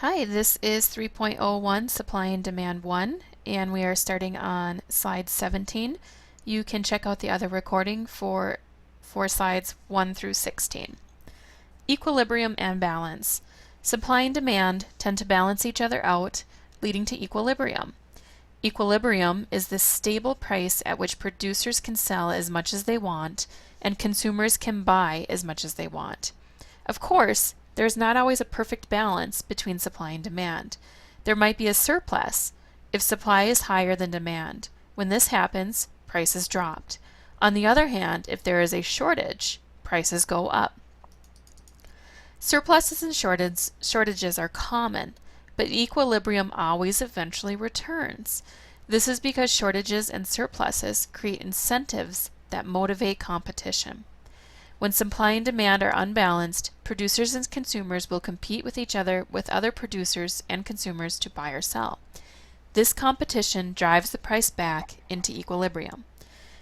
Hi, this is 3.01 Supply and Demand 1, and we are starting on slide 17. You can check out the other recording for slides 1 through 16. Equilibrium and balance. Supply and demand tend to balance each other out, leading to equilibrium. Equilibrium is the stable price at which producers can sell as much as they want and consumers can buy as much as they want. Of course, there is not always a perfect balance between supply and demand. There might be a surplus if supply is higher than demand. When this happens, prices drop. On the other hand, if there is a shortage, prices go up. Surpluses and shortages are common, but equilibrium always eventually returns. This is because shortages and surpluses create incentives that motivate competition. When supply and demand are unbalanced, producers and consumers will compete with each other with other producers and consumers to buy or sell. This competition drives the price back into equilibrium.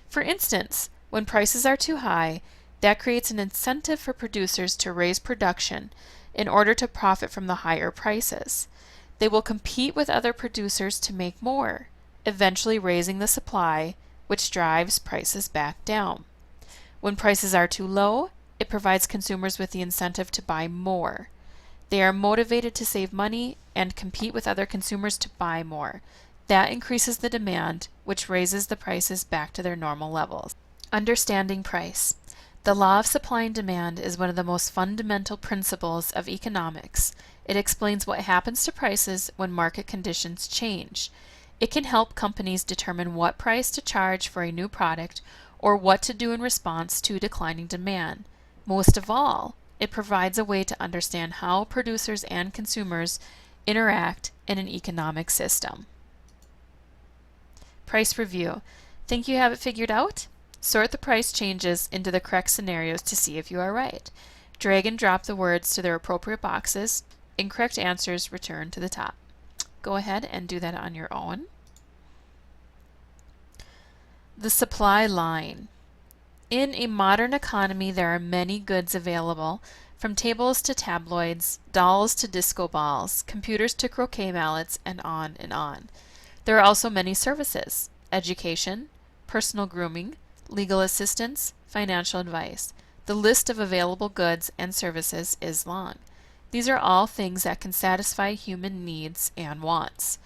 For instance, when prices are too high, that creates an incentive for producers to raise production in order to profit from the higher prices. They will compete with other producers to make more, eventually raising the supply, which drives prices back down. When prices are too low, it provides consumers with the incentive to buy more. They are motivated to save money and compete with other consumers to buy more. That increases the demand, which raises the prices back to their normal levels. Understanding price. The law of supply and demand is one of the most fundamental principles of economics. It explains what happens to prices when market conditions change. It can help companies determine what price to charge for a new product or what to do in response to declining demand. Most of all, it provides a way to understand how producers and consumers interact in an economic system. Price review. Think you have it figured out? Sort the price changes into the correct scenarios to see if you are right. Drag and drop the words to their appropriate boxes. Incorrect answers return to the top. Go ahead and do that on your own. The supply line. In a modern economy, there are many goods available, from tables to tabloids, dolls to disco balls, computers to croquet mallets, and on and on. There are also many services: education, personal grooming, legal assistance, financial advice. The list of available goods and services is long. These are all things that can satisfy human needs and wants.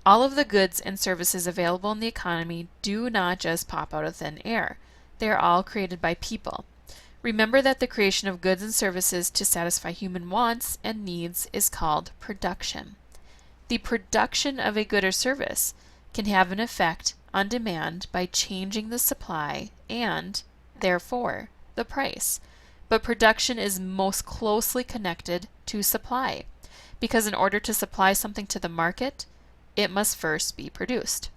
All of the goods and services available in the economy do not just pop out of thin air. They are all created by people. Remember that the creation of goods and services to satisfy human wants and needs is called production. The production of a good or service can have an effect on demand by changing the supply and, therefore, the price. But production is most closely connected to supply, because in order to supply something to the market, it must first be produced.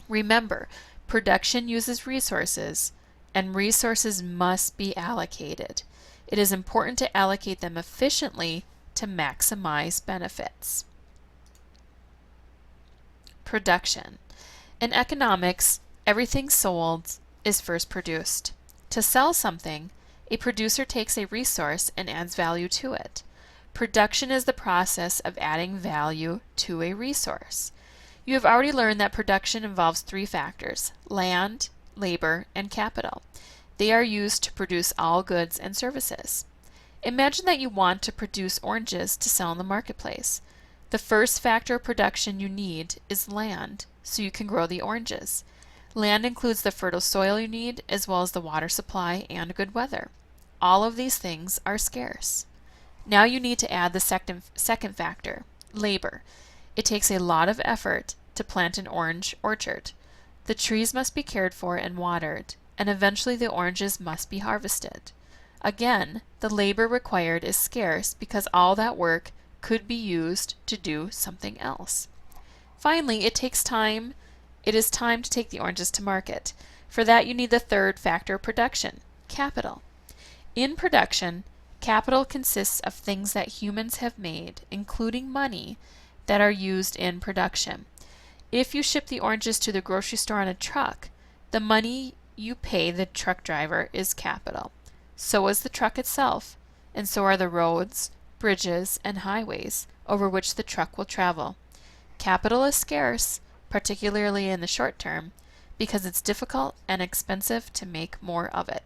Remember, production uses resources, and resources must be allocated. It is important to allocate them efficiently to maximize benefits. Production. In economics, everything sold is first produced. To sell something, a producer takes a resource and adds value to it. Production is the process of adding value to a resource. You have already learned that production involves three factors: land, labor, and capital. They are used to produce all goods and services. Imagine that you want to produce oranges to sell in the marketplace. The first factor of production you need is land, so you can grow the oranges. Land includes the fertile soil you need, as well as the water supply and good weather. All of these things are scarce. Now you need to add the second factor, labor. It takes a lot of effort to plant an orange orchard. The trees must be cared for and watered, and eventually the oranges must be harvested. Again, the labor required is scarce because all that work could be used to do something else. Finally, it is time to take the oranges to market. For that, you need the third factor of production, capital. In production, capital consists of things that humans have made, including money, that are used in production. If you ship the oranges to the grocery store on a truck, the money you pay the truck driver is capital. So is the truck itself, and so are the roads, bridges, and highways, over which the truck will travel. Capital is scarce, particularly in the short term, because it's difficult and expensive to make more of it.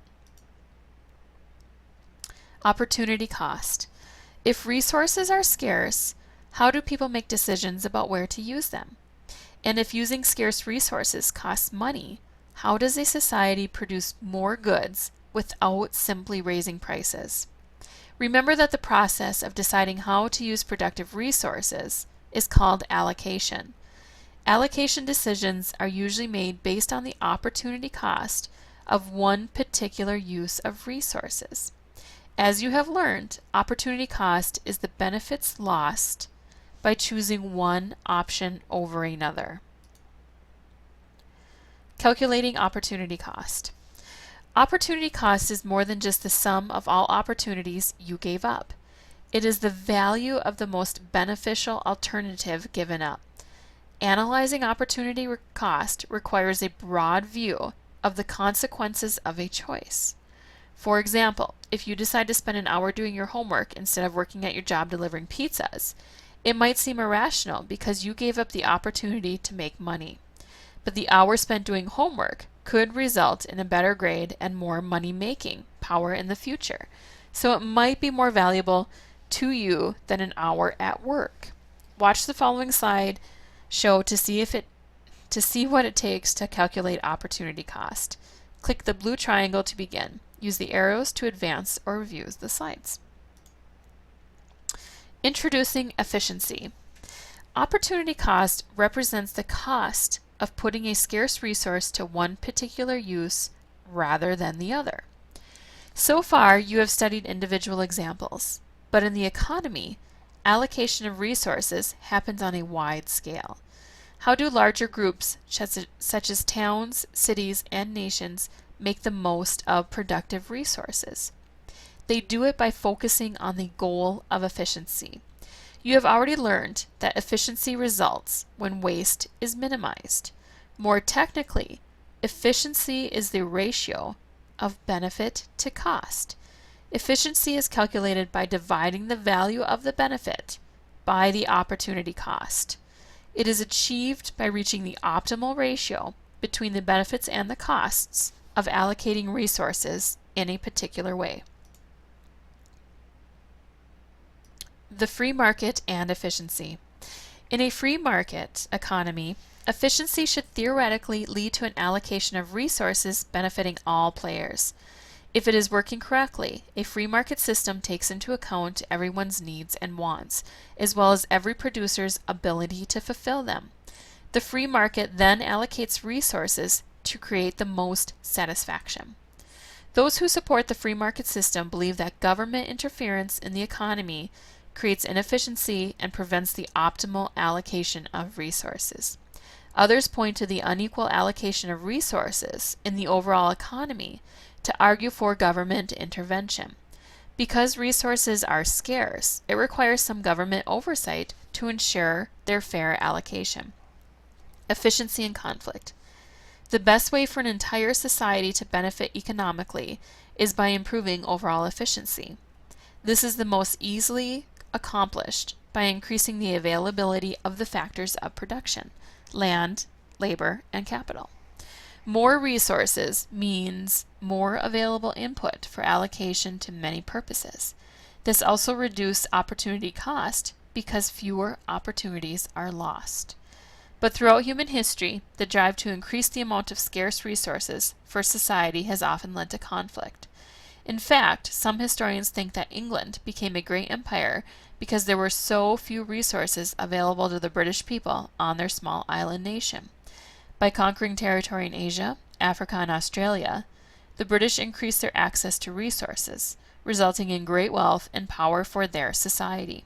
Opportunity cost. If resources are scarce, how do people make decisions about where to use them? And if using scarce resources costs money, how does a society produce more goods without simply raising prices? Remember that the process of deciding how to use productive resources is called allocation. Allocation decisions are usually made based on the opportunity cost of one particular use of resources. As you have learned, opportunity cost is the benefits lost by choosing one option over another. Calculating opportunity cost. Opportunity cost is more than just the sum of all opportunities you gave up. It is the value of the most beneficial alternative given up. Analyzing opportunity cost requires a broad view of the consequences of a choice. For example, if you decide to spend an hour doing your homework instead of working at your job delivering pizzas, it might seem irrational because you gave up the opportunity to make money. But the hour spent doing homework could result in a better grade and more money-making power in the future. So it might be more valuable to you than an hour at work. Watch the following slide show to see what it takes to calculate opportunity cost. Click the blue triangle to begin. Use the arrows to advance or review the slides. Introducing efficiency. Opportunity cost represents the cost of putting a scarce resource to one particular use rather than the other. So far, you have studied individual examples, but in the economy, allocation of resources happens on a wide scale. How do larger groups, such as towns, cities, and nations, make the most of productive resources? They do it by focusing on the goal of efficiency. You have already learned that efficiency results when waste is minimized. More technically, efficiency is the ratio of benefit to cost. Efficiency is calculated by dividing the value of the benefit by the opportunity cost. It is achieved by reaching the optimal ratio between the benefits and the costs of allocating resources in a particular way. The free market and efficiency. In a free market economy, efficiency should theoretically lead to an allocation of resources benefiting all players. If it is working correctly, a free market system takes into account everyone's needs and wants, as well as every producer's ability to fulfill them. The free market then allocates resources to create the most satisfaction. Those who support the free market system believe that government interference in the economy creates inefficiency and prevents the optimal allocation of resources. Others point to the unequal allocation of resources in the overall economy to argue for government intervention. Because resources are scarce, it requires some government oversight to ensure their fair allocation. Efficiency and conflict. The best way for an entire society to benefit economically is by improving overall efficiency. This is the most easily accomplished by increasing the availability of the factors of production: land, labor, and capital. More resources means more available input for allocation to many purposes. This also reduces opportunity cost because fewer opportunities are lost. But throughout human history, the drive to increase the amount of scarce resources for society has often led to conflict. In fact, some historians think that England became a great empire because there were so few resources available to the British people on their small island nation. By conquering territory in Asia, Africa, and Australia, the British increased their access to resources, resulting in great wealth and power for their society.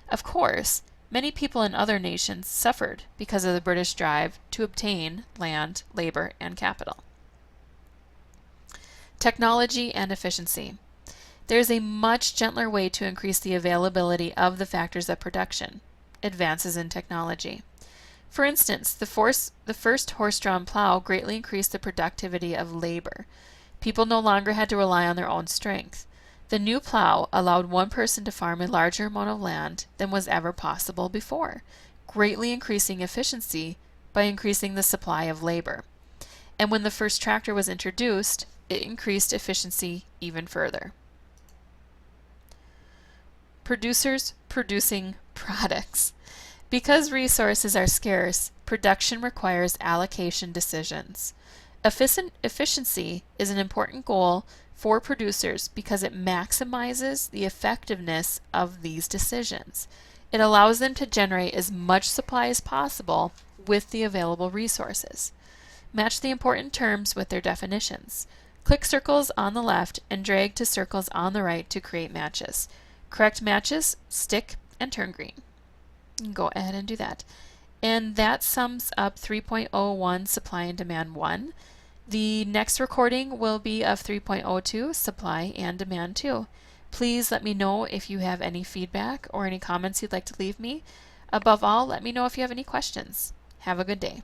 Of course, many people in other nations suffered because of the British drive to obtain land, labor, and capital. Technology and efficiency. There is a much gentler way to increase the availability of the factors of production: advances in technology. For instance, the first horse-drawn plow greatly increased the productivity of labor. People no longer had to rely on their own strength. The new plow allowed one person to farm a larger amount of land than was ever possible before, greatly increasing efficiency by increasing the supply of labor. And when the first tractor was introduced, it increased efficiency even further. Producers producing products. Because resources are scarce, production requires allocation decisions. Efficiency is an important goal for producers because it maximizes the effectiveness of these decisions. It allows them to generate as much supply as possible with the available resources. Match the important terms with their definitions. Click circles on the left and drag to circles on the right to create matches. Correct matches stick and turn green. Go ahead and do that. And that sums up 3.01 Supply and Demand 1. The next recording will be of 3.02 Supply and Demand 2. Please let me know if you have any feedback or any comments you'd like to leave me. Above all, let me know if you have any questions. Have a good day.